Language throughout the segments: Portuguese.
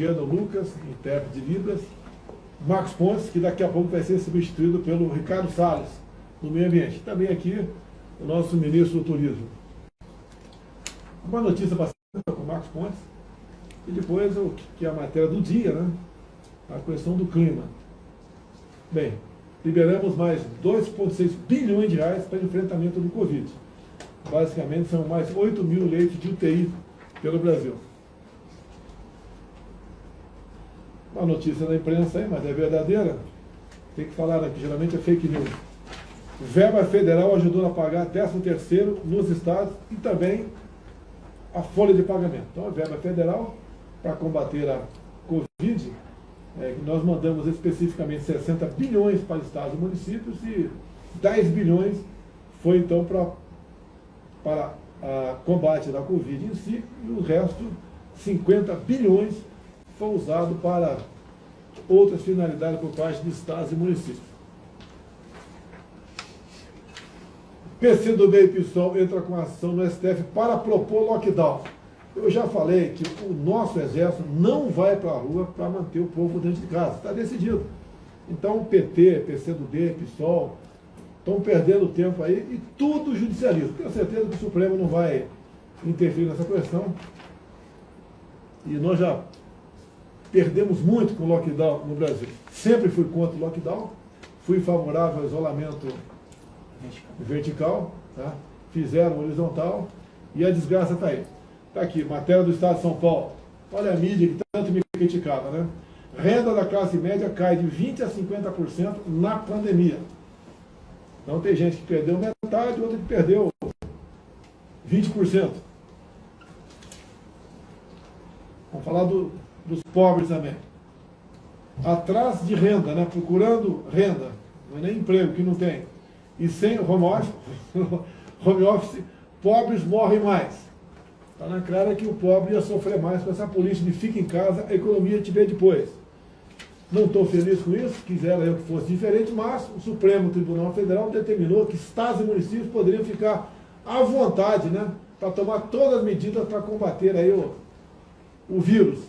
esquerda, o Lucas, intérprete de Libras, Marcos Pontes, que daqui a pouco vai ser substituído pelo Ricardo Salles, no meio ambiente. Também aqui, o nosso ministro do Turismo. Uma notícia bastante com o Marcos Pontes, e depois o que é a matéria do dia, né? A questão do clima. Bem, liberamos mais 2,6 bilhões de reais para enfrentamento do Covid. Basicamente, são mais 8 mil leitos de UTI pelo Brasil. Uma notícia da imprensa aí, mas é verdadeira. Tem que falar aqui, geralmente é fake news. Verba federal ajudou a pagar 13º nos estados e também a folha de pagamento. Então, a verba federal, para combater a Covid, nós mandamos especificamente 60 bilhões para estados e municípios e 10 bilhões foi então para o combate da Covid em si, e o resto, 50 bilhões, foi usado para outras finalidades por parte de estados e municípios. PCdoB e PSOL entra com ação no STF para propor lockdown. Eu já falei que o nosso exército não vai para a rua para manter o povo dentro de casa. Está decidido. Então o PT, PCdoB, PSOL estão perdendo tempo aí e tudo judicializa. Tenho certeza que o Supremo não vai interferir nessa questão. E nós já perdemos muito com o lockdown no Brasil. Sempre fui contra o lockdown, fui favorável ao isolamento vertical, tá? Fizeram horizontal e a desgraça está aí. Está aqui, matéria do Estado de São Paulo. Olha a mídia que tanto me criticava, né? Renda da classe média cai de 20% a 50% na pandemia. Então tem gente que perdeu metade, outra que perdeu 20%. Vamos falar dos pobres também. Atrás de renda, né? Procurando renda, não é nem emprego que não tem. E sem home office, pobres morrem mais. Está na clara que o pobre ia sofrer mais com essa política de fica em casa, a economia te vê depois. Não estou feliz com isso, quisera eu que fosse diferente, mas o Supremo Tribunal Federal determinou que estados e municípios poderiam ficar à vontade, né, para tomar todas as medidas para combater aí o vírus.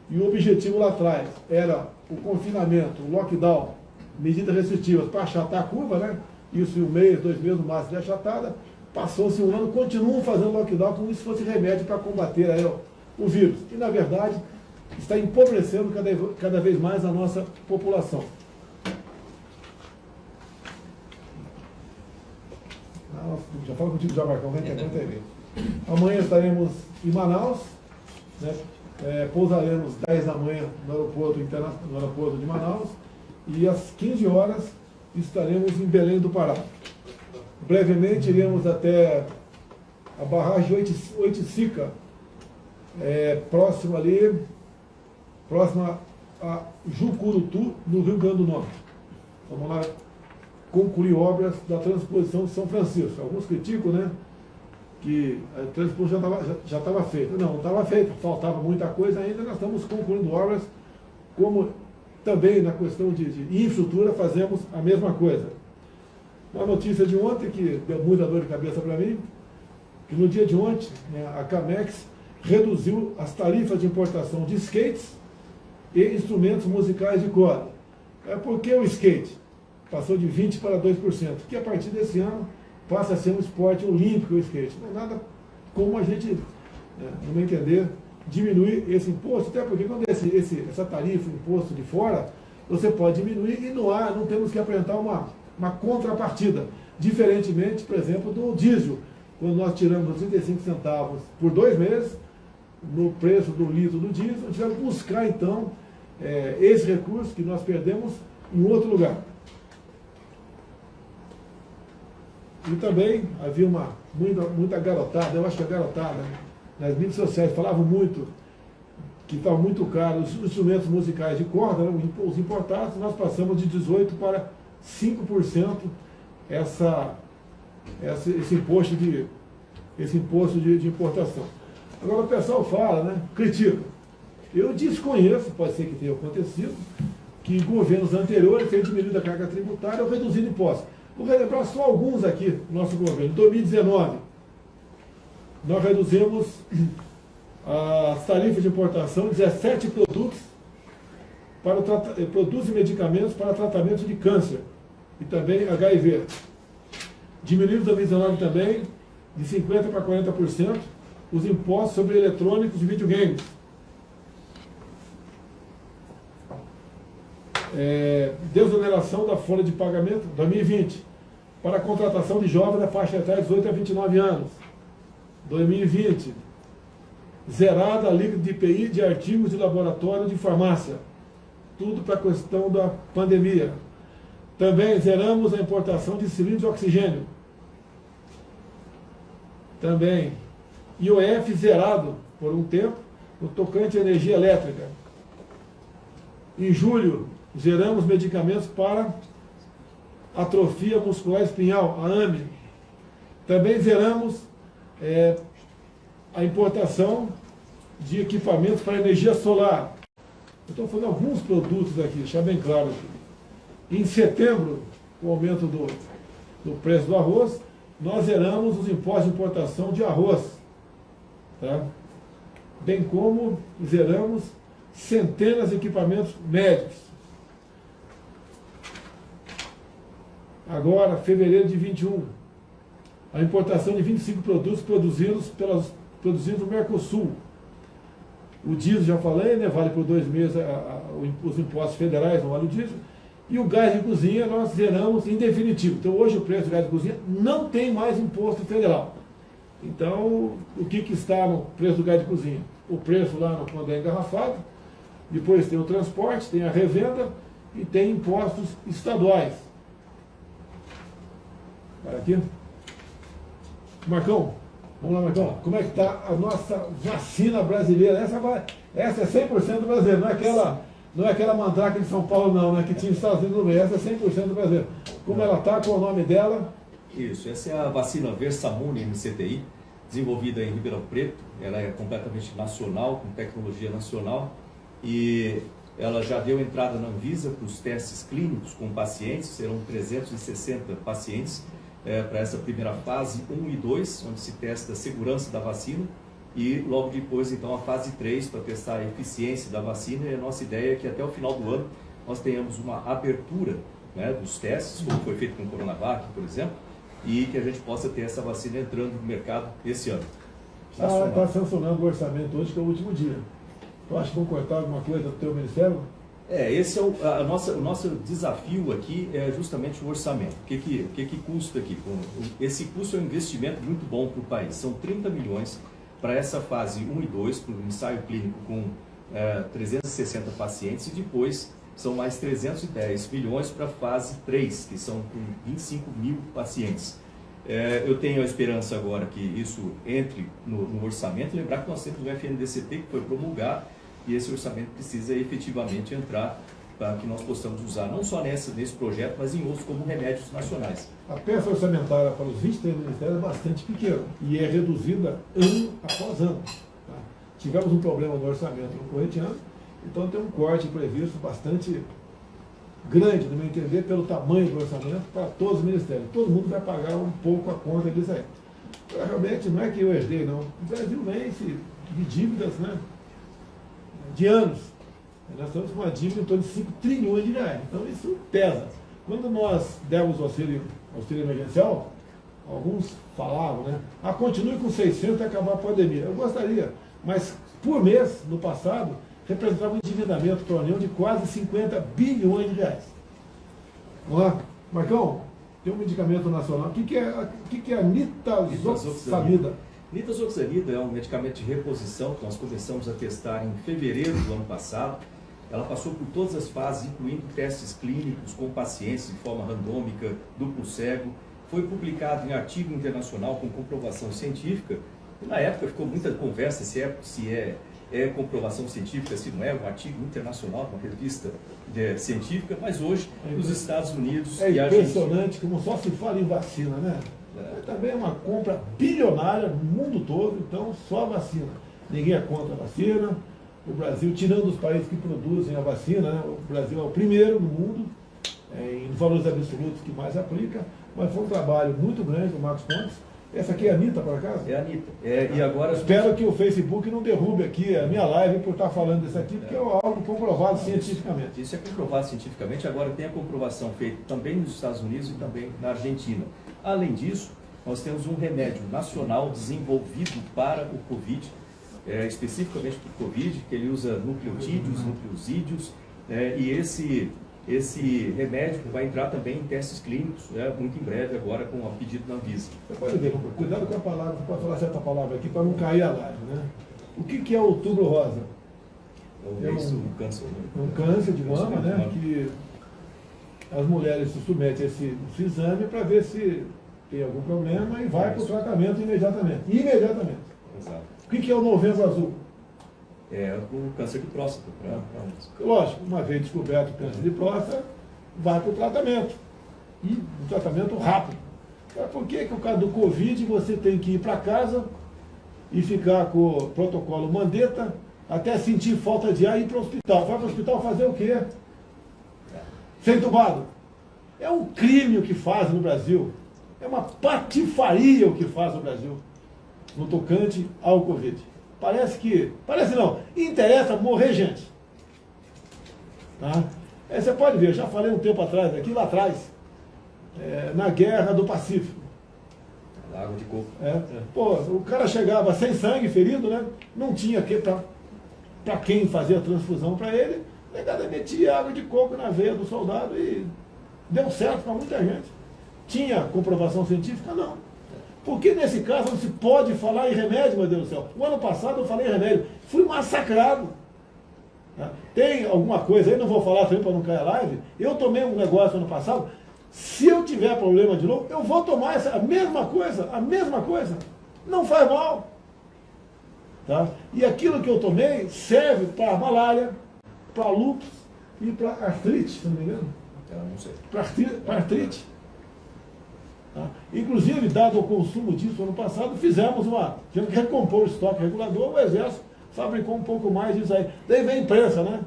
E o objetivo lá atrás era o confinamento, o lockdown, medidas restritivas para achatar a curva, né? Isso em 1 mês, 2 meses no máximo de achatada. Passou-se 1 ano, continuam fazendo lockdown como se fosse remédio para combater aí o vírus. E, na verdade, está empobrecendo cada vez mais a nossa população. Já falo contigo já, Marcão, vem cá, conta aí. Amanhã estaremos em Manaus, né? Pousaremos 10 da manhã no aeroporto de Manaus e às 15 horas estaremos em Belém do Pará. Brevemente iremos até a barragem Oiticica, próxima a Jucurutu, no Rio Grande do Norte. Vamos lá concluir obras da transposição de São Francisco. Alguns criticam, né, que a transposição já estava feita. Não estava feita, faltava muita coisa ainda, nós estamos concluindo obras, como também na questão de infraestrutura fazemos a mesma coisa. Uma notícia de ontem que deu muita dor de cabeça para mim, que no dia de ontem, né, a Camex reduziu as tarifas de importação de skates e instrumentos musicais de corda. Por que o skate? Passou de 20% para 2%, que a partir desse ano passa a ser um esporte olímpico o skate. Não é nada como a gente, no meu entender, diminuir esse imposto, até porque quando essa tarifa, imposto de fora, você pode diminuir e não temos que apresentar uma contrapartida. Diferentemente, por exemplo, do diesel, quando nós tiramos 35 centavos por 2 meses, no preço do litro do diesel, tivemos que buscar, então, esse recurso que nós perdemos em outro lugar. E também havia muita garotada, eu acho que a garotada, nas mídias sociais falavam muito que estavam muito caros os instrumentos musicais de corda, né, os importados, nós passamos de 18% para 5% esse imposto de importação. Agora o pessoal fala, né, critica. Eu desconheço, pode ser que tenha acontecido, que governos anteriores tenham diminuído a carga tributária ou reduzido impostos. Vou relembrar só alguns aqui do nosso governo. Em 2019, nós reduzimos As tarifas de importação, 17 produtos, produtos e medicamentos para tratamento de câncer e também HIV. Diminuíram em 2019 também, de 50% para 40%, os impostos sobre eletrônicos e videogames. Desoneração da folha de pagamento 2020 para a contratação de jovens da faixa etária de 18 a 29 anos. 2020, zerada a alíquota de IPI de artigos de laboratório de farmácia. Tudo para a questão da pandemia. Também zeramos a importação de cilindros de oxigênio. Também IOF zerado por um tempo no tocante à energia elétrica. Em julho, zeramos medicamentos para atrofia muscular espinhal, a AME. Também zeramos a importação de equipamentos para energia solar. Eu estou falando alguns produtos aqui, deixar bem claro aqui. Em setembro, com o aumento do preço do arroz, nós zeramos os impostos de importação de arroz. Tá? Bem como zeramos centenas de equipamentos médicos. Agora, fevereiro de 21, a importação de 25 produtos produzidos no Mercosul. O diesel, já falei, né, vale por 2 meses os impostos federais no óleo diesel. E o gás de cozinha nós zeramos em definitivo. Então hoje o preço do gás de cozinha não tem mais imposto federal. Então, o que está no preço do gás de cozinha? O preço lá quando é engarrafado, depois tem o transporte, tem a revenda e tem impostos estaduais. Para aqui. Marcão, vamos lá, Marcão. Como é que está a nossa vacina brasileira? Essa é 100% brasileira, não é aquela mandrake de São Paulo, não, né, que tinha nos Estados Unidos no meio. Essa é 100% brasileira. Como ela está, qual o nome dela? Isso, essa é a vacina Versamune MCTI, desenvolvida em Ribeirão Preto. Ela é completamente nacional, com tecnologia nacional, e ela já deu entrada na Anvisa para os testes clínicos com pacientes. Serão 360 pacientes para essa primeira fase 1 e 2, onde se testa a segurança da vacina, e logo depois então a fase 3 para testar a eficiência da vacina. E a nossa ideia é que até o final do ano nós tenhamos uma abertura, né, dos testes, como foi feito com o Coronavac, por exemplo, e que a gente possa ter essa vacina entrando no mercado esse ano. Está sancionando o orçamento hoje, que é o último dia. Tu acha que vão cortar alguma coisa do teu ministério? Esse é o nosso desafio aqui, é justamente o orçamento. O que custa aqui? Esse custo é um investimento muito bom para o país. São 30 milhões para essa fase 1 e 2, para o ensaio clínico com 360 pacientes, e depois são mais 310 milhões para a fase 3, que são com 25 mil pacientes. Eu tenho a esperança agora que isso entre no orçamento. Lembrar que nós temos o FNDCT, que foi promulgado, e esse orçamento precisa efetivamente entrar para que nós possamos usar não só nesse projeto, mas em outros como remédios nacionais. A peça orçamentária para os 23 ministérios é bastante pequena e é reduzida ano após ano. Tá? Tivemos um problema no orçamento no corrente ano, então tem um corte previsto bastante grande, no meu entender, pelo tamanho do orçamento para todos os ministérios. Todo mundo vai pagar um pouco a conta disso aí. Então, realmente não é que eu herdei, não. O Brasil vence de dívidas, né, de anos. Nós estamos com uma dívida em torno de 5 trilhões de reais. Então isso pesa. Quando nós demos o auxílio emergencial, alguns falavam, né? Continue com 600 até acabar a pandemia. Eu gostaria, mas por mês, no passado, representava um endividamento para a União de quase 50 bilhões de reais. Vamos lá? Marcão, tem um medicamento nacional. O que é a nitazoxanida? Nitazoxanida é um medicamento de reposição que nós começamos a testar em fevereiro do ano passado. Ela passou por todas as fases, incluindo testes clínicos com pacientes de forma randômica, duplo cego. Foi publicado em artigo internacional com comprovação científica. E na época ficou muita conversa se é comprovação científica, se não é, um artigo internacional, uma revista científica, mas hoje nos Estados Unidos... É impressionante como só se fala em vacina, né? Também é uma compra bilionária no mundo todo, então só a vacina. Ninguém é contra a vacina. O Brasil, tirando os países que produzem a vacina, né, o Brasil é o primeiro no mundo, em valores absolutos que mais aplica, mas foi um trabalho muito grande do Marcos Pontes. Essa aqui é a Anitta, por acaso? É a Anitta. E agora... Espero que o Facebook não derrube aqui a minha live por estar falando disso aqui, porque é algo comprovado cientificamente. Isso é comprovado cientificamente. Agora tem a comprovação feita também nos Estados Unidos e também na Argentina. Além disso, nós temos um remédio nacional desenvolvido para o Covid, especificamente para o Covid, que ele usa nucleotídeos, nucleosídeos, e esse remédio vai entrar também em testes clínicos, muito em breve agora com o pedido da Anvisa. Você pode ver, cuidado com a palavra, você pode falar certa palavra aqui para não cair a live, né? O que é o outubro rosa? É um câncer. Um câncer de mama, né? Que as mulheres se submetem a esse exame para ver se tem algum problema e vai para o tratamento imediatamente. Imediatamente. Exato. O que é o novembro azul? É o câncer de próstata. Lógico, uma vez descoberto o câncer de próstata, vai para o tratamento. E um tratamento rápido. Por que o caso do Covid você tem que ir para casa e ficar com o protocolo Mandetta até sentir falta de ar e ir para o hospital? Vai para o hospital fazer o quê? Ser entubado. É um crime o que faz no Brasil. É uma patifaria o que faz no Brasil no tocante ao Covid. Parece não, interessa morrer gente. Tá? Você pode ver, eu já falei um tempo atrás, aqui lá atrás, na Guerra do Pacífico. Água de coco. O cara chegava sem sangue, ferido, né? Não tinha para quem fazer a transfusão para ele, o negado metia água de coco na veia do soldado e deu certo para muita gente. Tinha comprovação científica? Não. Porque nesse caso não se pode falar em remédio, meu Deus do céu. O ano passado eu falei em remédio, fui massacrado. Tem alguma coisa aí, não vou falar também para não cair a live, eu tomei um negócio ano passado, se eu tiver problema de novo, eu vou tomar a mesma coisa, não faz mal. Tá? E aquilo que eu tomei serve para malária, para lúpus e para artrite, se não me engano. Não sei. Para artrite. Tá? Inclusive, dado o consumo disso ano passado, tivemos que recompor o estoque regulador, o Exército fabricou um pouco mais disso aí. Daí vem a imprensa, né?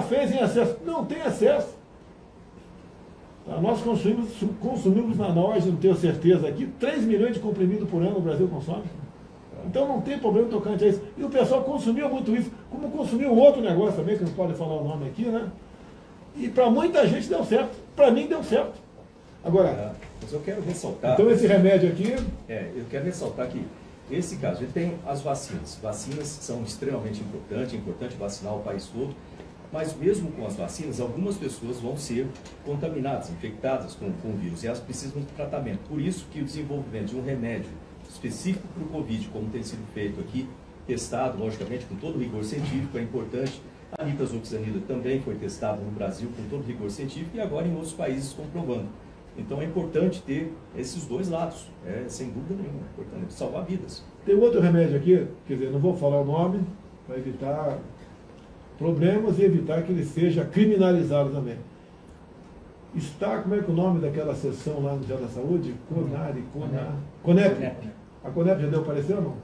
Fez em excesso. Não tem excesso. Tá? Nós consumimos na nós, não tenho certeza aqui, 3 milhões de comprimidos por ano o Brasil consome. Então não tem problema tocante a isso. E o pessoal consumiu muito isso, como consumiu outro negócio também, que não pode falar o nome aqui, né? E para muita gente deu certo. Para mim deu certo. Agora, mas eu quero ressaltar... Então esse remédio aqui... eu quero ressaltar que esse caso, ele tem as vacinas. Vacinas são extremamente importantes, é importante vacinar o país todo, mas mesmo com as vacinas, algumas pessoas vão ser contaminadas, infectadas com o vírus, e elas precisam de tratamento. Por isso que o desenvolvimento de um remédio específico para o Covid, como tem sido feito aqui, testado, logicamente, com todo rigor científico, é importante. A nitazoxanida também foi testada no Brasil com todo rigor científico e agora em outros países comprovando. Então é importante ter esses dois lados, sem dúvida nenhuma, é importante salvar vidas. Tem outro remédio aqui, quer dizer, não vou falar o nome, para evitar problemas e evitar que ele seja criminalizado também. Como é que é o nome daquela sessão lá no Dia da Saúde? CONEP. A CONEP já deu parecer ou não?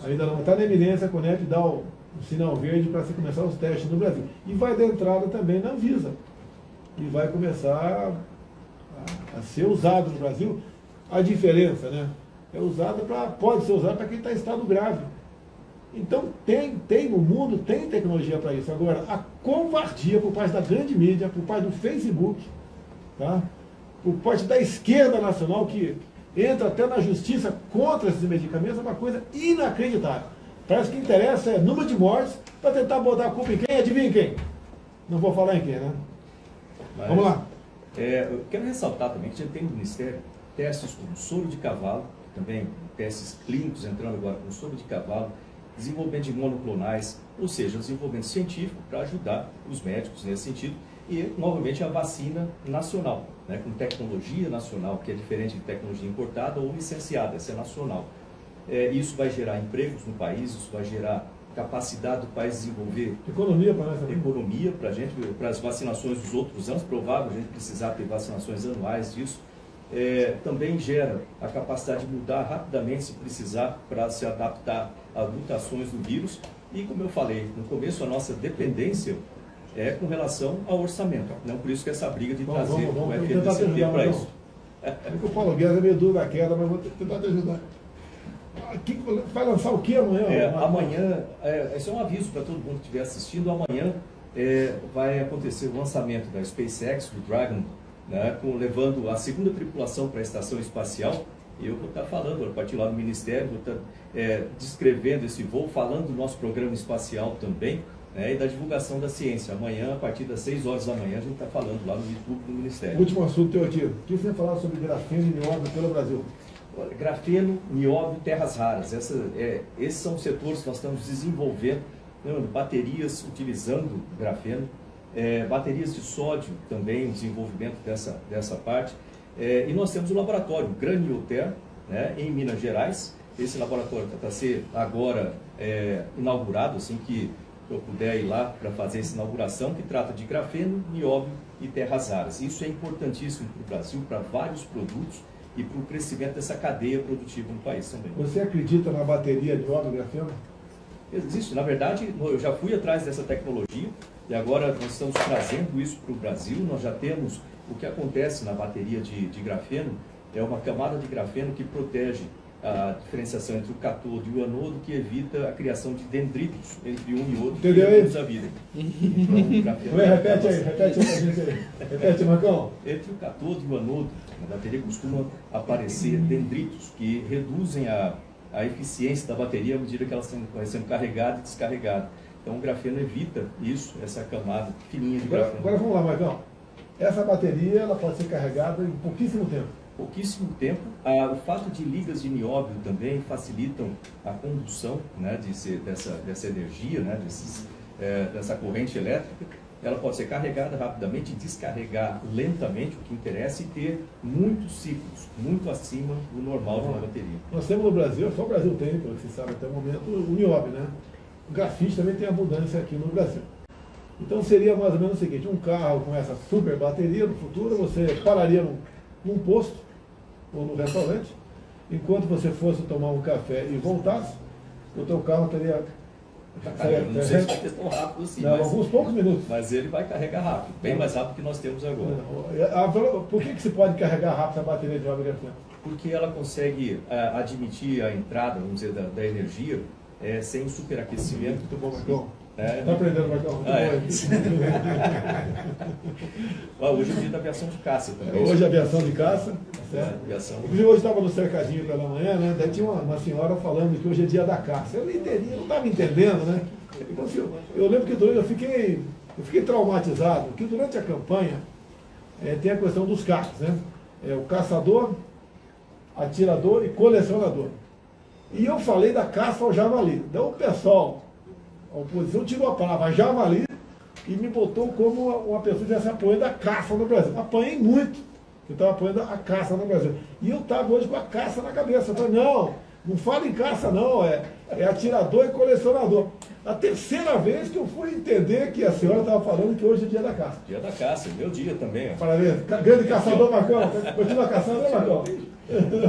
Ainda não está na eminência, a CONEP dá o sinal verde para se começar os testes no Brasil. E vai dar entrada também na Anvisa. E vai começar a ser usado no Brasil. A diferença, né? Pode ser usado para quem está em estado grave. Então tem no mundo, tem tecnologia para isso. Agora, a covardia por parte da grande mídia, por parte do Facebook, tá? Por parte da esquerda nacional, que entra até na justiça contra esses medicamentos, é uma coisa inacreditável. Parece que interessa número de mortes para tentar botar a culpa em quem? Adivinha em quem? Não vou falar em quem, né? Vamos lá. Eu quero ressaltar também que a gente tem no Ministério testes com soro de cavalo, também testes clínicos entrando agora com soro de cavalo, desenvolvimento de monoclonais, ou seja, desenvolvimento científico para ajudar os médicos nesse sentido, e novamente a vacina nacional, né, com tecnologia nacional, que é diferente de tecnologia importada ou licenciada, essa é nacional. Isso vai gerar empregos no país, isso vai gerar capacidade do país desenvolver economia para nós também. Economia para a gente, para as vacinações dos outros anos, provável a gente precisar ter vacinações anuais disso. Também gera a capacidade de mudar rapidamente se precisar para se adaptar a mutações do vírus. E como eu falei no começo, a nossa dependência é com relação ao orçamento. Não por isso que essa briga de trazer o FNDCT para isso. O Paulo Guedes é meio duro da queda, mas vou tentar te ajudar. Vai lançar o que amanhã? Amanhã, esse é um aviso para todo mundo que estiver assistindo, amanhã vai acontecer o lançamento da SpaceX, do Dragon, né, levando a segunda tripulação para a estação espacial. Eu vou estar falando, a partir lá do Ministério, vou estar descrevendo esse voo, falando do nosso programa espacial também, né, e da divulgação da ciência. Amanhã, a partir das 6 horas da manhã, a gente está falando lá no YouTube do Ministério. Último assunto teu aqui. O que você falar sobre grafeno e nióbio pelo Brasil? Grafeno, nióbio, terras raras. Esses são os setores que nós estamos desenvolvendo, né, baterias utilizando grafeno, baterias de sódio também, o desenvolvimento dessa parte. E nós temos o laboratório Granioter, né, em Minas Gerais. Esse laboratório está a ser agora inaugurado, assim que eu puder ir lá para fazer essa inauguração, que trata de grafeno, nióbio e terras raras. Isso é importantíssimo para o Brasil, para vários produtos e para o crescimento dessa cadeia produtiva no país também. Você acredita na bateria de nióbio e grafeno? Existe. Na verdade, eu já fui atrás dessa tecnologia e agora nós estamos trazendo isso para o Brasil. Nós já temos o que acontece na bateria de grafeno, é uma camada de grafeno que protege a diferenciação entre o cátodo e o anodo, que evita a criação de dendritos entre um e outro. Entendeu aí? A vida. Então, repete aí pra gente aí. Repete, Marcão. Entre o cátodo e o anodo, na bateria costuma aparecer dendritos que reduzem a eficiência da bateria à medida que ela vai sendo carregada e descarregada. Então o grafeno evita isso, essa camada fininha de grafeno. Agora vamos lá, Marcão. Essa bateria ela pode ser carregada em pouquíssimo tempo. Pouquíssimo tempo. O fato de ligas de nióbio também facilitam a condução, né, dessa energia, né, dessa corrente elétrica. Ela pode ser carregada rapidamente, descarregar lentamente, o que interessa, e ter muitos ciclos, muito acima do normal de uma bateria. Nós temos no Brasil, só o Brasil tem, pelo que se sabe até o momento, o nióbio, né? O grafite também tem abundância aqui no Brasil. Então seria mais ou menos o seguinte: um carro com essa super bateria, no futuro você pararia num posto ou no restaurante, enquanto você fosse tomar um café e voltasse, o teu carro teria... Não sei se vai ter tão rápido assim, não, alguns poucos minutos. Mas ele vai carregar rápido, bem mais rápido que nós temos agora. Por que se pode carregar rápido a bateria de nióbio e grafeno? Porque ela consegue admitir a entrada, vamos dizer, da energia sem superaquecimento. Muito bom, Marcão. Está aprendendo, Marcão? Hoje é o dia da aviação de caça também. Hoje é aviação de caça. Inclusive hoje estava no cercadinho pela manhã, né? Daí tinha uma senhora falando que hoje é dia da caça. Eu não entendi, não estava entendendo, né? Eu lembro que eu fiquei traumatizado, que durante a campanha tem a questão dos caças, né? O caçador, atirador e colecionador. E eu falei da caça ao javali. Então o pessoal, a oposição, tirou a palavra javali e me botou como uma pessoa que estivesse apoiando a caça no Brasil. Apanhei muito, eu estava apoiando a caça no Brasil. E eu estava hoje com a caça na cabeça. Eu falei, não fala em caça não, é atirador e colecionador. A terceira vez que eu fui entender que a senhora estava falando que hoje é dia da caça. Dia da caça, meu dia também. Ó. Parabéns. Grande caçador, Marcão. Continua caçando, né, Marcão?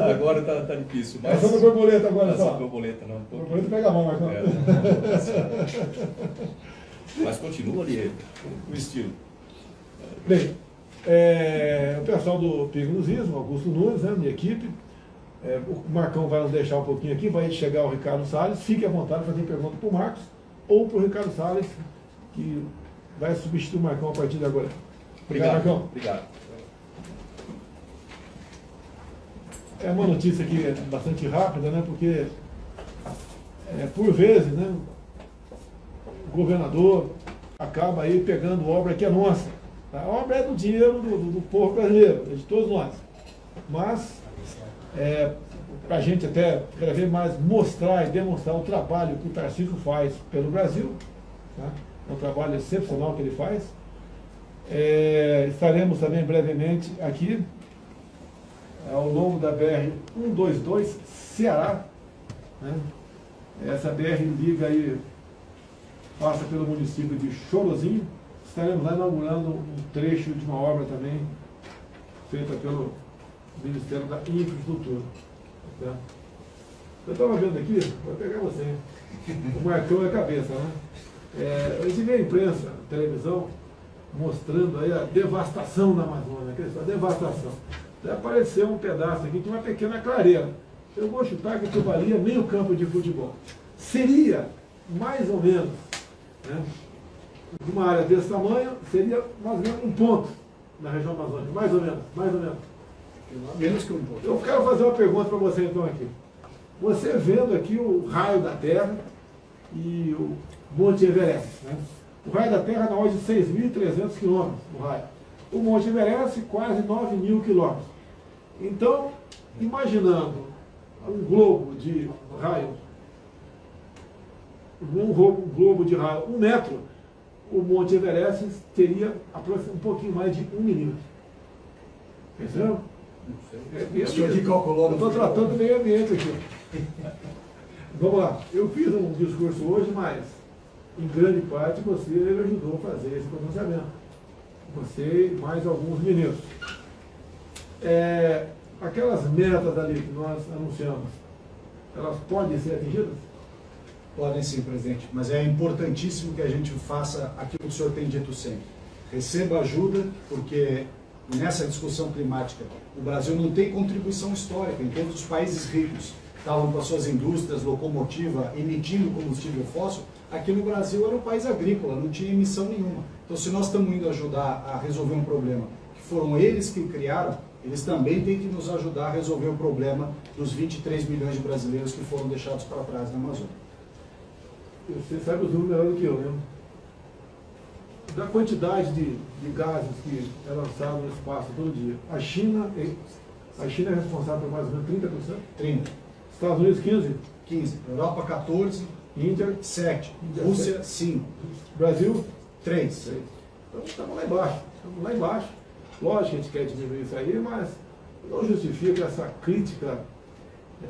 Agora tá difícil. Mas... Caçando borboleta agora só. Borboleta não. Borboleta pega a mão, Marcão. Mas continua ali o estilo. Bem, o pessoal do Pignusismo, Augusto Nunes, né, minha equipe, o Marcão vai nos deixar um pouquinho aqui, vai chegar o Ricardo Salles, fique à vontade para fazer pergunta para o Marcos ou para o Ricardo Salles, que vai substituir o Marcão a partir de agora. Obrigado, Marcão. Obrigado. É uma notícia aqui bastante rápida, né, porque por vezes, né, o governador acaba aí pegando obra que é nossa. A obra é do dinheiro do povo brasileiro, é de todos nós. Mas, para a gente até cada vez mais mostrar e demonstrar o trabalho que o Tarcísio faz pelo Brasil, tá? É um trabalho excepcional que ele faz. Estaremos também brevemente aqui, ao longo da BR-122, Ceará, né? Essa BR liga aí, passa pelo município de Chorozinho. Estaremos lá inaugurando um trecho de uma obra também feita pelo Ministério da Infraestrutura. Tá? Eu estava vendo aqui, vou pegar você, o Marcão é a cabeça, né? A gente vê a imprensa, a televisão, mostrando aí a devastação da Amazônia, a devastação. Daí apareceu um pedaço aqui de uma pequena clareira. Eu vou chutar que equivalia meio campo de futebol. Seria mais ou menos, né, de uma área desse tamanho, seria mais ou menos um ponto na região amazônica, mais ou menos, mais ou menos. Menos que um ponto. Eu quero fazer uma pergunta para você então aqui. Você vendo aqui o raio da Terra e o Monte Everest, né? O raio da Terra na ordem de 6.300 quilômetros, o raio. O Monte Everest, quase 9.000 quilômetros. Então, imaginando um globo de raio, um globo de raio 1 metro, o Monte Everest teria um pouquinho mais de 1 milímetro. Entendeu? O senhor que calculou no Eu estou tratando do meio ambiente aqui. Vamos lá. Eu fiz um discurso hoje, mas em grande parte você me ajudou a fazer esse pronunciamento. Você e mais alguns ministros. Aquelas metas ali que nós anunciamos, elas podem ser atingidas? Podem sim, presidente, mas é importantíssimo que a gente faça aquilo que o senhor tem dito sempre. Receba ajuda, porque nessa discussão climática o Brasil não tem contribuição histórica. Enquanto os países ricos estavam com as suas indústrias, locomotiva, emitindo combustível fóssil, aqui no Brasil era um país agrícola, não tinha emissão nenhuma. Então, se nós estamos indo ajudar a resolver um problema que foram eles que criaram, eles também têm que nos ajudar a resolver o problema dos 23 milhões de brasileiros que foram deixados para trás na Amazônia. Você sabe os números melhor do que eu, né? Da quantidade de gases que é lançado no espaço todo dia. A China é responsável por mais ou menos 30%? 30. Estados Unidos, 15%? 15. Europa, 14. Índia, 7. Índia, Rússia, 5. Brasil, 3. Então estamos lá embaixo. Estamos lá embaixo. Lógico que a gente quer diminuir isso aí, mas não justifica essa crítica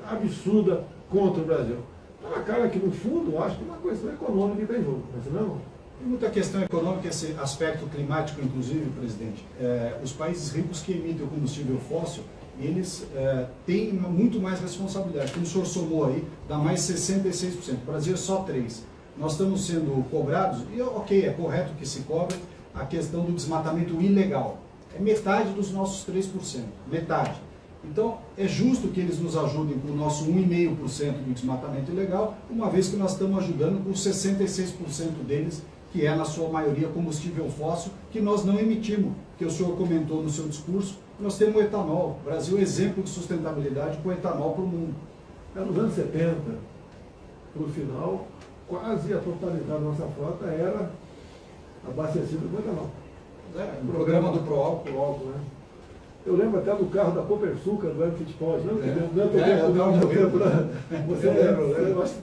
absurda contra o Brasil. Está na cara que, no fundo, acho que é uma questão econômica que está em jogo, mas não? Tem muita questão econômica, esse aspecto climático, inclusive, presidente. Os países ricos que emitem o combustível fóssil, eles têm muito mais responsabilidade. Como o senhor somou aí, dá mais 66%. O Brasil é só 3%. Nós estamos sendo cobrados, e ok, é correto que se cobre, a questão do desmatamento ilegal. É metade dos nossos 3%. Metade. Então, é justo que eles nos ajudem com o nosso 1,5% do desmatamento ilegal, uma vez que nós estamos ajudando com os 66% deles, que é, na sua maioria, combustível fóssil, que nós não emitimos, que o senhor comentou no seu discurso. Nós temos o etanol. O Brasil é exemplo de sustentabilidade com etanol para o mundo. Nos anos 70, por final, quase a totalidade da nossa frota era abastecida com etanol. O programa do Proálcool. Né? Eu lembro até do carro da Copersucar, do Hélio Fittipaldi.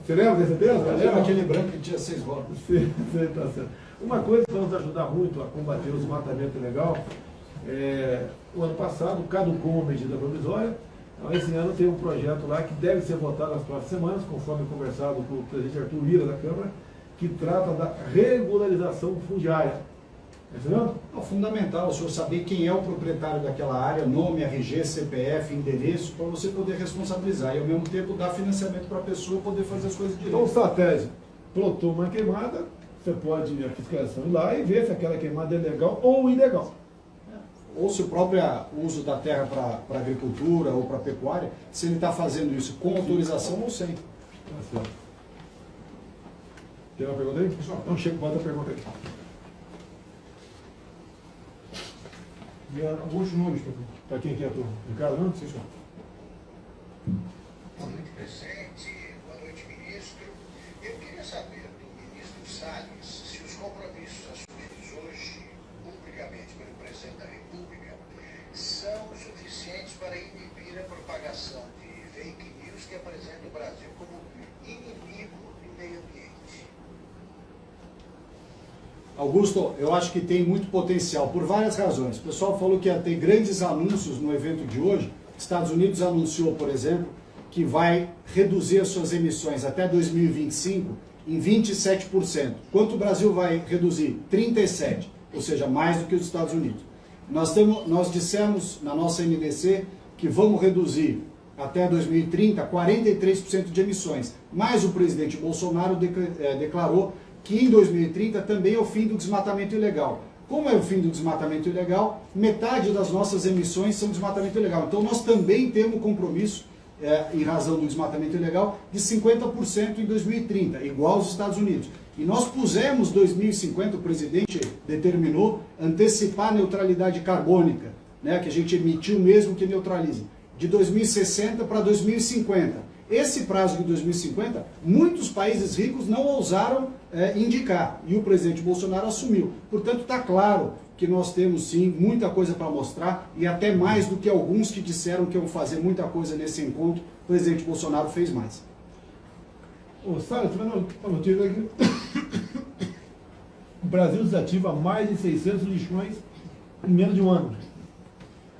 Você lembra desse tempo? Lembra aquele branco que tinha 6 rodas? Sim, tá certo. Uma coisa que vai nos ajudar muito a combater o desmatamento ilegal, o ano passado caducou uma medida provisória. Então, esse ano tem um projeto lá que deve ser votado nas próximas semanas, conforme conversado com o presidente Arthur Lira da Câmara, que trata da regularização fundiária. Entendeu? É fundamental o senhor saber quem é o proprietário daquela área, nome, RG, CPF, endereço, para você poder responsabilizar e ao mesmo tempo dar financiamento para a pessoa poder fazer as coisas direito. Então, estratégia, plotou uma queimada, você pode a fiscalização ir lá e ver se aquela queimada é legal ou ilegal. Ou se o próprio uso da terra para agricultura ou para pecuária, se ele está fazendo isso com autorização ou sem. Tem uma pergunta aí? Então chega, bota a pergunta aí. E alguns nomes, Para quem que é a turma? Ricardo, não? Sim, senhor. Boa noite, presidente. Boa noite, ministro. Eu queria saber do ministro Salles se os compromissos assumidos hoje, publicamente, pelo presidente da República, são suficientes para inibir a propagação de fake news que apresentam o Brasil como inimigo do meio ambiente. Augusto, eu acho que tem muito potencial, por várias razões. O pessoal falou que ia ter grandes anúncios no evento de hoje. Estados Unidos anunciou, por exemplo, que vai reduzir as suas emissões até 2025 em 27%. Quanto o Brasil vai reduzir? 37%, ou seja, mais do que os Estados Unidos. Nós dissemos na nossa NDC que vamos reduzir até 2030 43% de emissões, mas o presidente Bolsonaro declarou que em 2030 também é o fim do desmatamento ilegal. como é o fim do desmatamento ilegal, metade das nossas emissões são desmatamento ilegal. Então nós também temos um compromisso, em razão do desmatamento ilegal, de 50% em 2030, igual aos Estados Unidos. E nós pusemos 2050, o presidente determinou, antecipar a neutralidade carbônica, né, que a gente emitiu mesmo que neutralize, de 2060 para 2050. Esse prazo de 2050, muitos países ricos não ousaram indicar, e o presidente Bolsonaro assumiu. Portanto, está claro que nós temos sim muita coisa para mostrar, e até mais do que alguns que disseram que iam fazer muita coisa nesse encontro, o presidente Bolsonaro fez mais. Ô, Salles, uma notícia aqui. O Brasil desativa mais de 600 lixões em menos de um ano.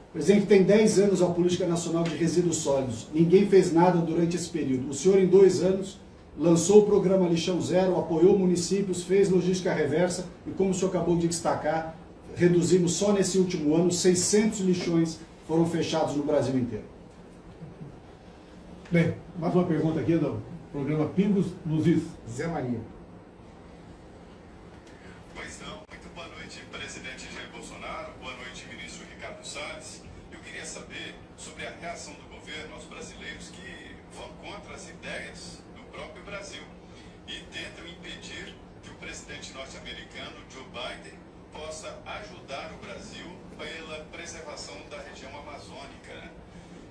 O presidente tem 10 anos a Política Nacional de Resíduos Sólidos. Ninguém fez nada durante esse período. O senhor, em 2 anos, lançou o programa Lixão Zero, apoiou municípios, fez logística reversa e, como o senhor acabou de destacar, reduzimos só nesse último ano 600 lixões foram fechados no Brasil inteiro. Bem, mais uma pergunta aqui do programa Pingos nos Is. Zé Maria. Pois não. Muito boa noite, presidente Jair Bolsonaro. Boa noite, ministro Ricardo Salles. Eu queria saber sobre a reação do governo aos brasileiros que vão contra as ideias do próprio Brasil e tentam impedir que o presidente norte-americano, Joe Biden, possa ajudar o Brasil pela preservação da região amazônica.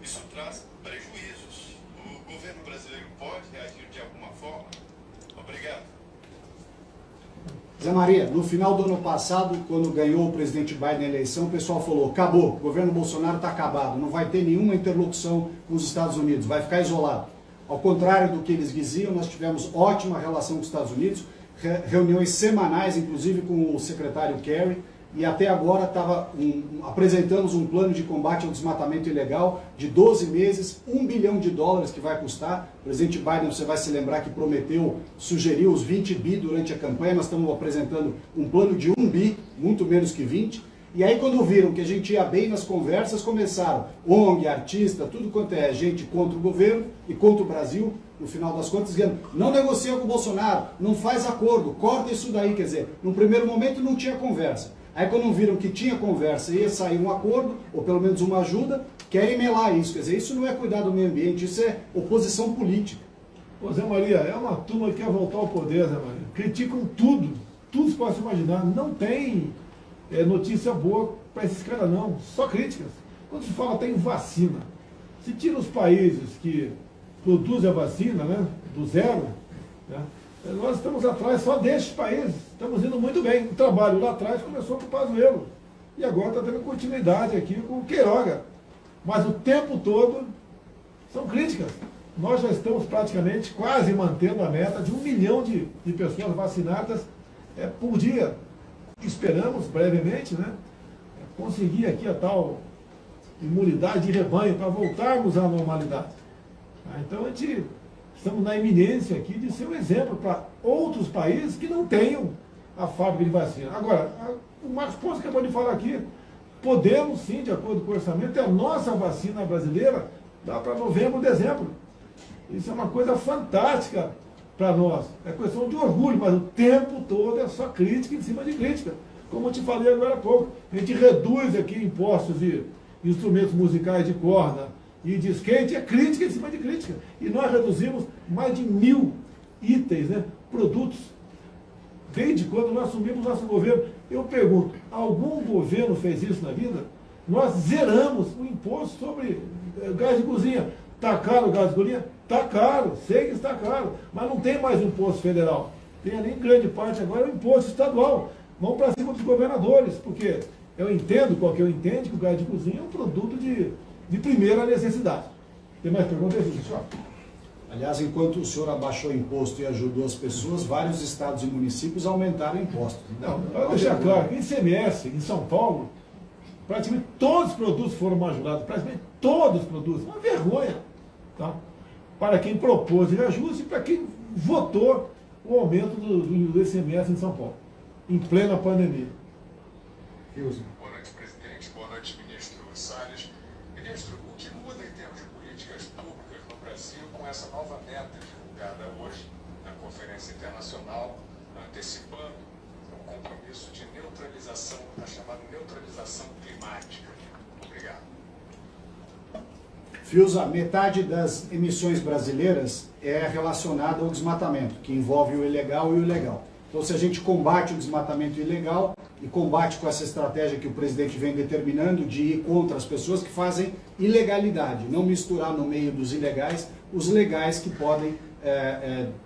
Isso traz prejuízos. O governo brasileiro pode reagir de alguma forma? Obrigado. Zé Maria, no final do ano passado, quando ganhou o presidente Biden a eleição, o pessoal falou, acabou, o governo Bolsonaro está acabado, não vai ter nenhuma interlocução com os Estados Unidos, vai ficar isolado. Ao contrário do que eles diziam, nós tivemos ótima relação com os Estados Unidos, reuniões semanais, inclusive com o secretário Kerry, e até agora apresentamos um plano de combate ao desmatamento ilegal de 12 meses, $1 bilhão que vai custar. O presidente Biden, você vai se lembrar que prometeu, sugeriu os 20 bi durante a campanha, nós estamos apresentando um plano de 1 bi, muito menos que 20. E aí quando viram que a gente ia bem nas conversas, começaram ONG, artista, tudo quanto é gente contra o governo e contra o Brasil, no final das contas, dizendo, não negocia com o Bolsonaro, não faz acordo, corta isso daí, quer dizer, no primeiro momento não tinha conversa. Aí quando viram que tinha conversa e ia sair um acordo, ou pelo menos uma ajuda, querem melar isso. Quer dizer, isso não é cuidar do meio ambiente, isso é oposição política. Ô Zé Maria, é uma turma que quer voltar ao poder, Zé Maria. Criticam tudo, tudo se pode imaginar. Não tem notícia boa para esses caras não, só críticas. Quando se fala até em vacina, se tira os países que produzem a vacina, né, do zero, né, nós estamos atrás só destes países, estamos indo muito bem. O trabalho lá atrás começou com o Pazuello e agora está tendo continuidade aqui com o Queiroga. Mas o tempo todo são críticas. Nós já estamos praticamente quase mantendo a meta de 1 milhão de pessoas vacinadas por dia. Esperamos brevemente, né, conseguir aqui a tal imunidade de rebanho para voltarmos à normalidade. Então a gente estamos na iminência aqui de ser um exemplo para outros países que não tenham a fábrica de vacina. Agora, o Marcos Ponce acabou de falar aqui, podemos sim, de acordo com o orçamento, a nossa vacina brasileira dá para novembro, dezembro. Isso é uma coisa fantástica para nós. É questão de orgulho, mas o tempo todo é só crítica em cima de crítica. Como eu te falei agora há pouco, a gente reduz aqui impostos de instrumentos musicais de corda e de skate, é crítica em cima de crítica. E nós reduzimos mais de 1000 itens, né, produtos, desde quando nós assumimos nosso governo. Eu pergunto, algum governo fez isso na vida? Nós zeramos o imposto sobre gás de cozinha. Está caro o gás de cozinha? Está caro, sei que está caro, mas não tem mais imposto federal. Tem ali em grande parte agora o imposto estadual. Vamos para cima dos governadores, porque eu entendo, qualquer um entende, que o gás de cozinha é um produto de primeira necessidade. Tem mais perguntas, senhor? Aliás, enquanto o senhor abaixou o imposto e ajudou as pessoas, vários estados e municípios aumentaram impostos. Não, para deixar claro, em ICMS, em São Paulo, praticamente todos os produtos foram majorados, praticamente todos os produtos. Uma vergonha, tá? Para quem propôs reajuste e para quem votou o aumento do ICMS em São Paulo, em plena pandemia. Boa noite, presidente. Boa noite, ministro Salles. Ministro, o que muda em termos de políticas públicas no Brasil com essa nova meta divulgada hoje na Conferência Internacional, antecipando compromisso de neutralização, a chamada neutralização climática? Obrigado. Fiuza, metade das emissões brasileiras é relacionada ao desmatamento, que envolve o ilegal e o legal. Então, se a gente combate o desmatamento ilegal e combate com essa estratégia que o presidente vem determinando de ir contra as pessoas que fazem ilegalidade, não misturar no meio dos ilegais os legais que podem,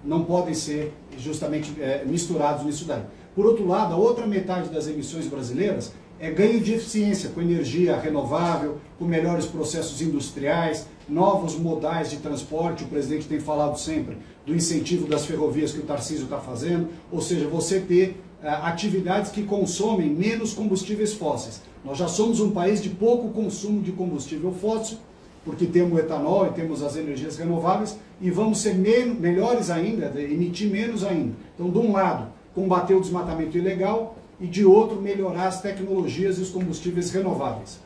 não podem ser justamente misturados nisso daí. Por outro lado, a outra metade das emissões brasileiras é ganho de eficiência com energia renovável, com melhores processos industriais, novos modais de transporte. O presidente tem falado sempre do incentivo das ferrovias que o Tarcísio está fazendo, ou seja, você ter atividades que consomem menos combustíveis fósseis. Nós já somos um país de pouco consumo de combustível fóssil, porque temos o etanol e temos as energias renováveis, e vamos ser melhores ainda, emitir menos ainda. Então, de um lado, combater o desmatamento ilegal, e de outro, melhorar as tecnologias e os combustíveis renováveis.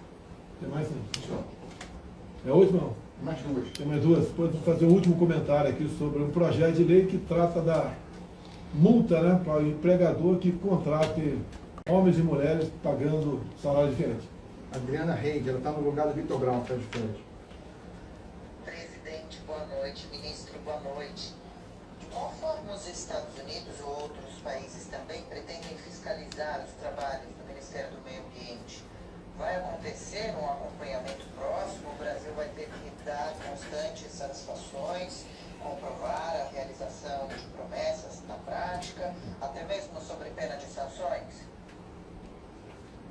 Tem mais? É a última? Mais duas. Tem mais duas? Depois vou fazer um último comentário aqui sobre um projeto de lei que trata da multa, né, para o empregador que contrate homens e mulheres pagando salário diferente. Adriana Reig, ela está no lugar do Vitor Brown, que está de férias. Presidente, boa noite. Ministro, boa noite. De qual forma os Estados Unidos ou outros países também pretendem fiscalizar os trabalhos do Ministério do Meio Ambiente? Vai acontecer um acompanhamento próximo? O Brasil vai ter que dar constantes satisfações, comprovar a realização de promessas na prática, até mesmo sobre pena de sanções?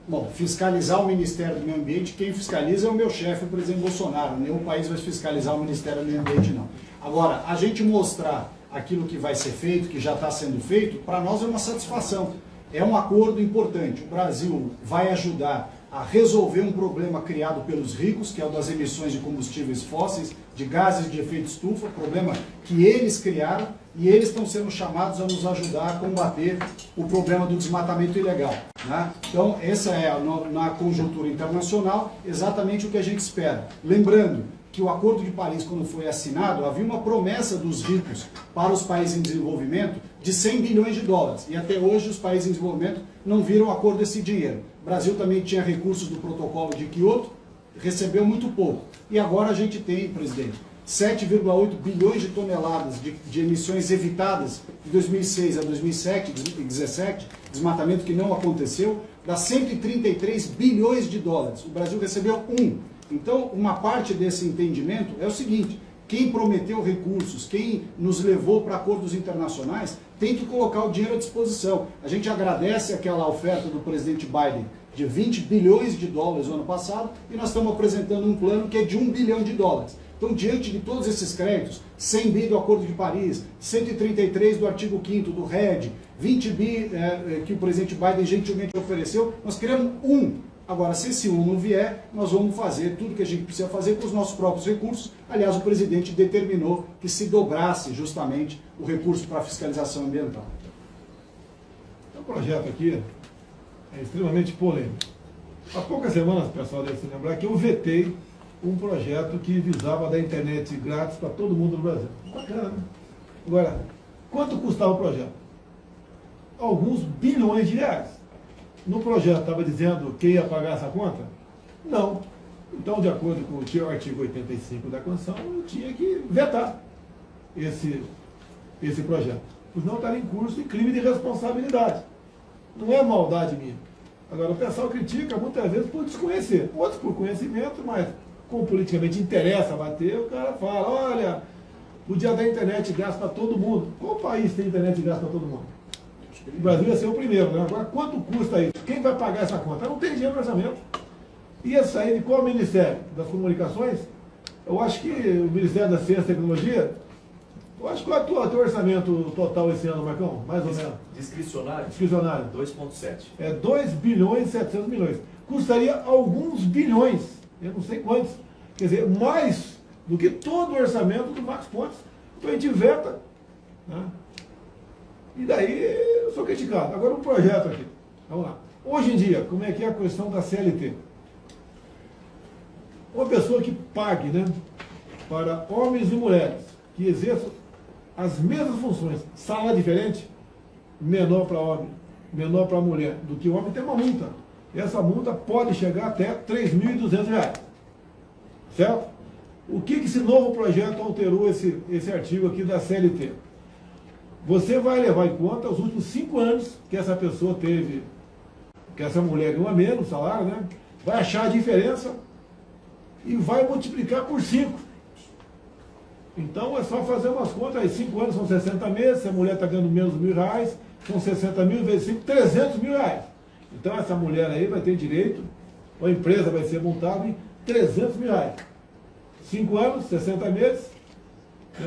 Bom, fiscalizar o Ministério do Meio Ambiente, quem fiscaliza é o meu chefe, o presidente Bolsonaro. Nenhum país vai fiscalizar o Ministério do Meio Ambiente, não. Agora, a gente mostrar aquilo que vai ser feito, que já está sendo feito, para nós é uma satisfação. É um acordo importante. O Brasil vai ajudar a resolver um problema criado pelos ricos, que é o das emissões de combustíveis fósseis, de gases de efeito estufa, problema que eles criaram, e eles estão sendo chamados a nos ajudar a combater o problema do desmatamento ilegal, né? Então, essa é, na conjuntura internacional, exatamente o que a gente espera. Lembrando que o Acordo de Paris, quando foi assinado, havia uma promessa dos ricos para os países em desenvolvimento de 100 bilhões de dólares. E até hoje os países em desenvolvimento não viram a cor desse dinheiro. O Brasil também tinha recursos do protocolo de Kyoto, recebeu muito pouco. E agora a gente tem, presidente, 7,8 bilhões de toneladas de emissões evitadas de 2006 a 2017, desmatamento que não aconteceu, dá 133 bilhões de dólares. O Brasil recebeu 1. Então, uma parte desse entendimento é o seguinte: quem prometeu recursos, quem nos levou para acordos internacionais, tem que colocar o dinheiro à disposição. A gente agradece aquela oferta do presidente Biden de 20 bilhões de dólares no ano passado, e nós estamos apresentando um plano que é de 1 bilhão de dólares. Então, diante de todos esses créditos, 100 bi do Acordo de Paris, 133 do artigo 5º do RED, 20 bi que o presidente Biden gentilmente ofereceu, nós queremos 1. Agora, se esse 1 não vier, nós vamos fazer tudo que a gente precisa fazer com os nossos próprios recursos. Aliás, o presidente determinou que se dobrasse justamente o recurso para a fiscalização ambiental. O projeto aqui é extremamente polêmico. Há poucas semanas, pessoal, deve se lembrar que eu vetei um projeto que visava dar internet grátis para todo mundo no Brasil. Bacana, né? Agora, quanto custava o projeto? Alguns bilhões de reais. No projeto estava dizendo quem ia pagar essa conta? Não. Então, de acordo com o artigo 85 da Constituição, eu tinha que vetar esse projeto. Pois não estaria em curso de crime de responsabilidade. Não é maldade minha. Agora, o pessoal critica muitas vezes por desconhecer. Outros por conhecimento, mas como politicamente interessa bater, o cara fala: olha, podia dar internet grátis para todo mundo. Qual país tem internet grátis para todo mundo? O Brasil ia ser o primeiro, né? Agora, quanto custa isso? Quem vai pagar essa conta? Não tem dinheiro no orçamento. Ia sair de qual Ministério? Das Comunicações? Eu acho que o Ministério da Ciência e Tecnologia, eu acho que qual é o teu orçamento total esse ano, Marcão? Mais ou menos. Discricionário? Discricionário. 2,7. É 2 bilhões e 700 milhões. Custaria alguns bilhões, eu não sei quantos. Quer dizer, mais do que todo o orçamento do Marcos Pontes. Então a gente veta, né? E daí eu sou criticado. Agora um projeto aqui. Vamos lá. Hoje em dia, como é que é a questão da CLT? Uma pessoa que pague, né, para homens e mulheres que exerçam as mesmas funções, salário diferente, menor para homem menor para a mulher do que o homem, tem uma multa. Essa multa pode chegar até R$ 3.200. Certo? O que esse novo projeto alterou esse artigo aqui da CLT? Você vai levar em conta os últimos 5 anos que essa pessoa teve, que essa mulher ganhou a menos salário, né? Vai achar a diferença e vai multiplicar por 5. Então é só fazer umas contas aí, 5 anos são 60 meses, se a mulher está ganhando menos de R$1.000, são 60 mil vezes 5, R$300 mil. Então essa mulher aí vai ter direito, a empresa vai ser multada em R$300 mil. 5 anos, 60 meses,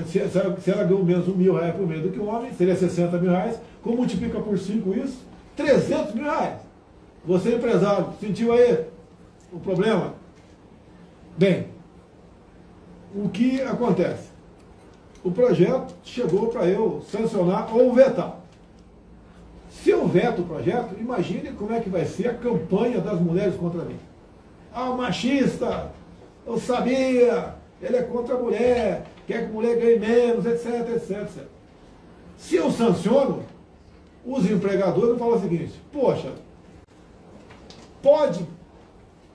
se ela ganhou menos R$1.000 por mês do que o homem, seria 60 mil reais. Como multiplica por 5 isso? 300 mil reais. Você, empresário, sentiu aí o problema? Bem, o que acontece? O projeto chegou para eu sancionar ou vetar. Se eu veto o projeto, imagine como é que vai ser a campanha das mulheres contra mim. Ah, machista, eu sabia, ele é contra a mulher, quer que a mulher ganhe menos, etc, etc, etc. Se eu sanciono, os empregadores falam o seguinte: poxa, pode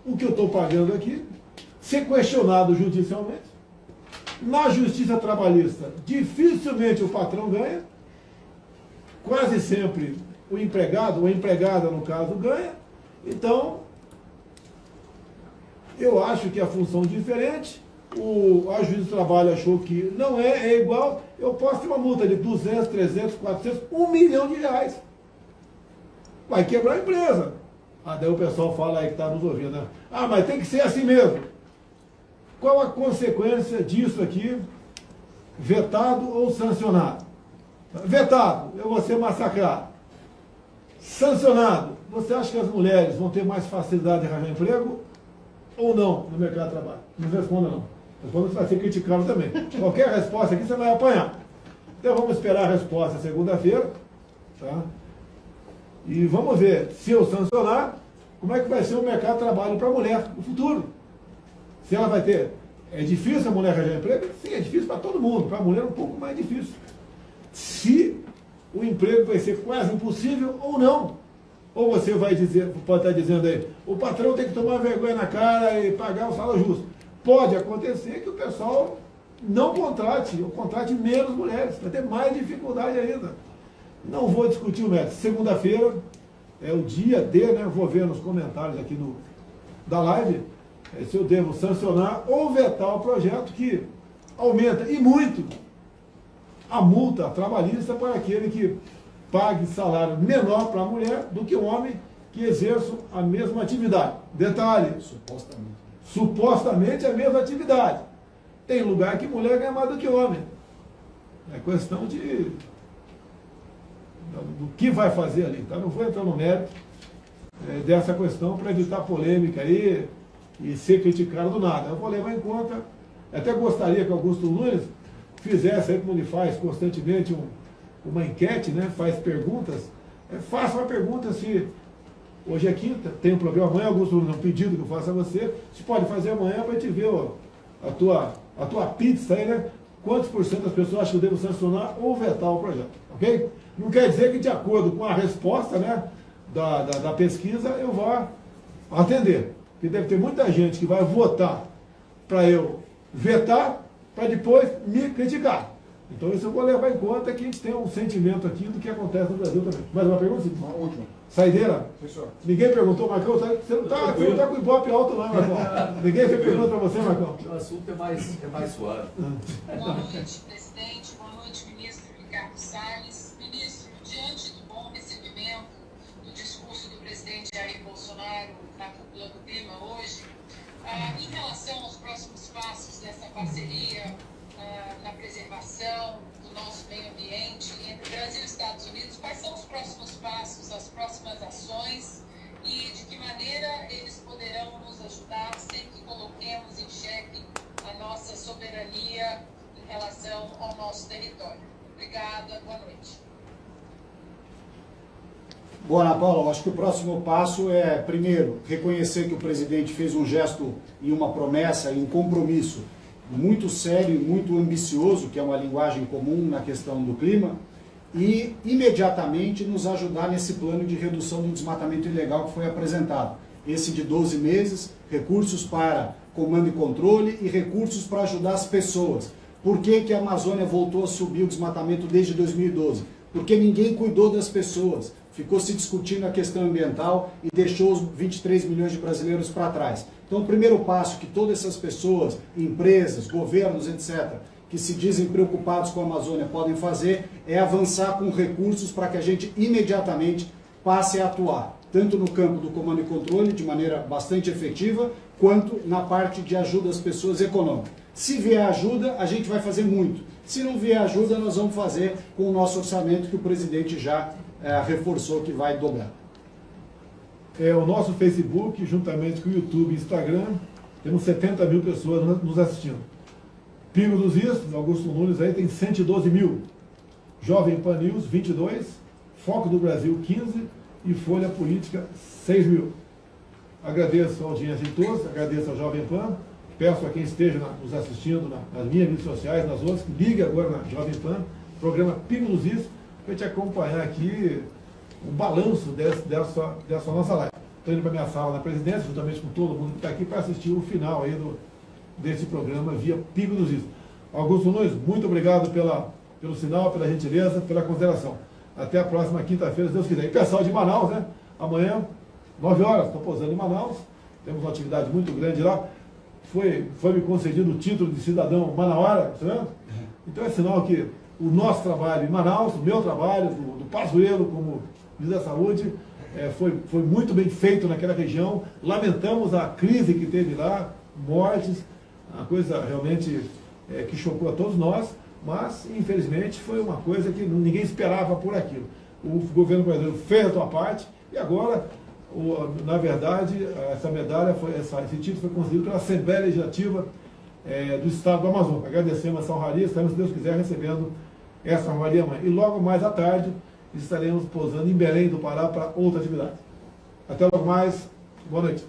o que eu estou pagando aqui ser questionado judicialmente. Na justiça trabalhista, dificilmente o patrão ganha, quase sempre o empregado, ou a empregada no caso, ganha. Então, eu acho que a função é diferente, a juíza do trabalho achou que não é igual, eu posso ter uma multa de 200, 300, 400, R$1 milhão. Vai quebrar a empresa. Daí o pessoal fala aí que está nos ouvindo, né? Ah, mas tem que ser assim mesmo. Qual a consequência disso aqui, vetado ou sancionado? Vetado, eu vou ser massacrado. Sancionado, você acha que as mulheres vão ter mais facilidade de arranjar emprego ou não no mercado de trabalho? Não responda não. Responda que vai ser criticado também. Qualquer resposta aqui você vai apanhar. Então vamos esperar a resposta segunda-feira, tá? E vamos ver, se eu sancionar, como é que vai ser o mercado de trabalho para a mulher no futuro. Se ela vai ter... É difícil a mulher arranjar emprego? Sim, é difícil para todo mundo. Para a mulher é um pouco mais difícil. Se o emprego vai ser quase impossível ou não. Ou você vai dizer, pode estar dizendo aí, o patrão tem que tomar vergonha na cara e pagar o salário justo. Pode acontecer que o pessoal não contrate, ou contrate menos mulheres. Vai ter mais dificuldade ainda. Não vou discutir o método. Segunda-feira é o dia D, né? Vou ver nos comentários aqui da live se eu devo sancionar ou vetar o projeto que aumenta, e muito, a multa trabalhista para aquele que pague salário menor para a mulher do que o homem que exerça a mesma atividade. Detalhe, supostamente a mesma atividade. Tem lugar que mulher ganha mais do que homem. É questão do que vai fazer ali. Tá? Não vou entrar no mérito dessa questão para evitar polêmica aí e ser criticado do nada. Eu vou levar em conta, até gostaria que Augusto Nunes fizesse, aí como ele faz constantemente, uma enquete, né? Faz perguntas. Faça uma pergunta se hoje é quinta, tem um programa amanhã, Augusto Nunes, um pedido que eu faço a você, você pode fazer amanhã para a gente ver a tua pizza aí, né? Quantos por cento das pessoas acham que eu devo sancionar ou vetar o projeto, ok? Não quer dizer que de acordo com a resposta, né, da pesquisa eu vá atender. Porque deve ter muita gente que vai votar para eu vetar, para depois me criticar. Então isso eu vou levar em conta, que a gente tem um sentimento aqui do que acontece no Brasil também. Mais uma pergunta? Uma última. Saideira? Professor. Ninguém perguntou, Marcão, você não está com o ibope alto não, Marcão. Ninguém fez pergunta para você, Marcão. O assunto é mais suave. Boa noite, presidente. Boa noite, ministro Ricardo Salles. Ministro, diante do bom recebimento do discurso do presidente Jair Bolsonaro na cúpula do clima hoje, em relação aos próximos passos dessa parceria na preservação do nosso meio ambiente entre Brasil e Estados Unidos, quais são os próximos passos, as próximas ações e de que maneira eles poderão nos ajudar sem que coloquemos em xeque a nossa soberania em relação ao nosso território. Obrigada, boa noite. Bom, Ana Paula, eu acho que o próximo passo é, primeiro, reconhecer que o presidente fez um gesto e uma promessa e um compromisso muito sério e muito ambicioso, que é uma linguagem comum na questão do clima, e imediatamente nos ajudar nesse plano de redução do desmatamento ilegal que foi apresentado. Esse de 12 meses, recursos para comando e controle e recursos para ajudar as pessoas. Por que a Amazônia voltou a subir o desmatamento desde 2012? Porque ninguém cuidou das pessoas, ficou se discutindo a questão ambiental e deixou os 23 milhões de brasileiros para trás. Então o primeiro passo que todas essas pessoas, empresas, governos, etc., que se dizem preocupados com a Amazônia podem fazer é avançar com recursos para que a gente imediatamente passe a atuar, tanto no campo do comando e controle, de maneira bastante efetiva, quanto na parte de ajuda às pessoas econômicas. Se vier ajuda, a gente vai fazer muito. Se não vier ajuda, nós vamos fazer com o nosso orçamento, que o presidente já reforçou que vai dobrar. O nosso Facebook, juntamente com o YouTube e Instagram, temos 70 mil pessoas nos assistindo. Pingo dos Is, Augusto Nunes aí tem 112 mil. Jovem Pan News, 22. Foco do Brasil, 15. E Folha Política, 6 mil. Agradeço a audiência de todos, agradeço a Jovem Pan. Peço a quem esteja nos assistindo nas minhas redes sociais, nas outras, que ligue agora na Jovem Pan, programa Pingo dos Is, para te acompanhar aqui o balanço dessa nossa live. Estou indo para a minha sala na presidência, juntamente com todo mundo que está aqui, para assistir o final aí desse programa via Pingo dos Is. Augusto Nunes, muito obrigado pelo sinal, pela gentileza, pela consideração. Até a próxima quinta-feira, se Deus quiser. E pessoal de Manaus, né? Amanhã, 9 horas, estou pousando em Manaus. Temos uma atividade muito grande lá. Foi me concedido o título de cidadão manauara, tá vendo? Então é sinal que o nosso trabalho em Manaus, o meu trabalho, do Pazuello como ministro da Saúde, foi muito bem feito naquela região. Lamentamos a crise que teve lá, mortes, uma coisa realmente que chocou a todos nós, mas infelizmente foi uma coisa que ninguém esperava por aquilo. O governo brasileiro fez a sua parte e agora, na verdade, essa medalha, esse título foi concedido pela Assembleia Legislativa do Estado do Amazonas. Agradecemos essa honraria, estamos, se Deus quiser, recebendo essa honraria amanhã. E logo mais à tarde estaremos pousando em Belém do Pará para outra atividade. Até logo mais, boa noite.